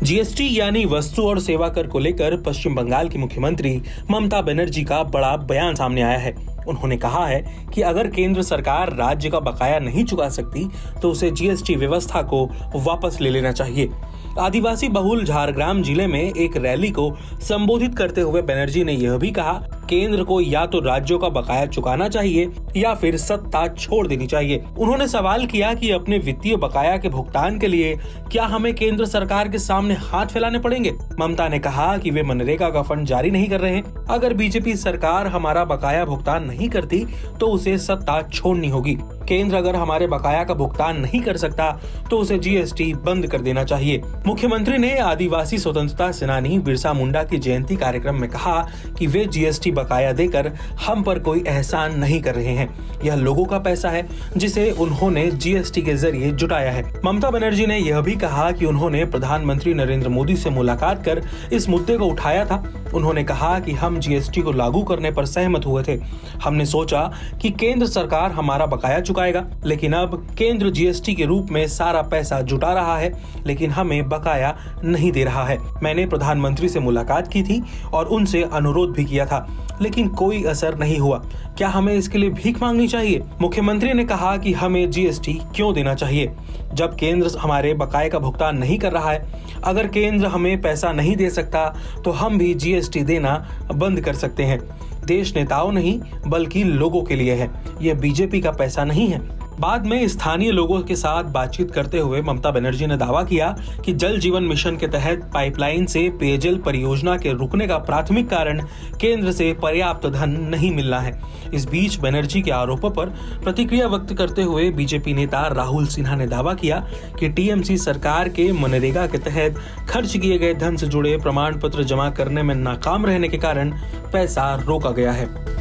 GST यानी वस्तु और सेवा कर को लेकर पश्चिम बंगाल की मुख्यमंत्री ममता बनर्जी का बड़ा बयान सामने आया है। उन्होंने कहा है कि अगर केंद्र सरकार राज्य का बकाया नहीं चुका सकती तो उसे जीएसटी व्यवस्था को वापस ले लेना चाहिए। आदिवासी बहुल झारग्राम जिले में एक रैली को संबोधित करते हुए बनर्जी ने यह भी कहा, केंद्र को या तो राज्यों का बकाया चुकाना चाहिए या फिर सत्ता छोड़ देनी चाहिए। उन्होंने सवाल किया कि अपने वित्तीय बकाया के भुगतान के लिए क्या हमें केंद्र सरकार के सामने हाथ फैलाने पड़ेंगे। ममता ने कहा कि वे मनरेगा का फंड जारी नहीं कर रहे हैं। अगर बीजेपी सरकार हमारा बकाया भुगतान नहीं करती तो उसे सत्ता छोड़नी होगी। केंद्र अगर हमारे बकाया का भुगतान नहीं कर सकता तो उसे जीएसटी बंद कर देना चाहिए। मुख्यमंत्री ने आदिवासी स्वतंत्रता सेनानी बिरसा मुंडा की जयंती कार्यक्रम में कहा कि वे जीएसटी बकाया देकर हम पर कोई एहसान नहीं कर रहे हैं। यह लोगों का पैसा है जिसे उन्होंने जीएसटी के जरिए जुटाया है। ममता बनर्जी ने यह भी कहा कि उन्होंने प्रधानमंत्री नरेंद्र मोदी से मुलाकात कर इस मुद्दे को उठाया था। उन्होंने कहा कि हम जीएसटी को लागू करने पर सहमत हुए थे। हमने सोचा कि केंद्र सरकार हमारा बकाया चुकाएगा, लेकिन अब केंद्र जीएसटी के रूप में सारा पैसा जुटा रहा है लेकिन हमें बकाया नहीं दे रहा है। मैंने प्रधानमंत्री से मुलाकात की थी और उनसे अनुरोध भी किया था, लेकिन कोई असर नहीं हुआ। क्या हमें इसके लिए भीख मांगनी चाहिए? मुख्यमंत्री ने कहा कि हमें जीएसटी क्यों देना चाहिए जब केंद्र हमारे बकाये का भुगतान नहीं कर रहा है। अगर केंद्र हमें पैसा नहीं दे सकता तो हम भी जीएसटी देना बंद कर सकते हैं। देश नेताओं नहीं बल्कि लोगों के लिए है, यह बीजेपी का पैसा नहीं है। बाद में स्थानीय लोगों के साथ बातचीत करते हुए ममता बनर्जी ने दावा किया कि जल जीवन मिशन के तहत पाइपलाइन से पेयजल परियोजना के रुकने का प्राथमिक कारण केंद्र से पर्याप्त धन नहीं मिलना है। इस बीच बनर्जी के आरोपों पर प्रतिक्रिया व्यक्त करते हुए बीजेपी नेता राहुल सिन्हा ने दावा किया कि टीएमसी सरकार के मनरेगा के तहत खर्च किए गए धन से जुड़े प्रमाण पत्र जमा करने में नाकाम रहने के कारण पैसा रोका गया है।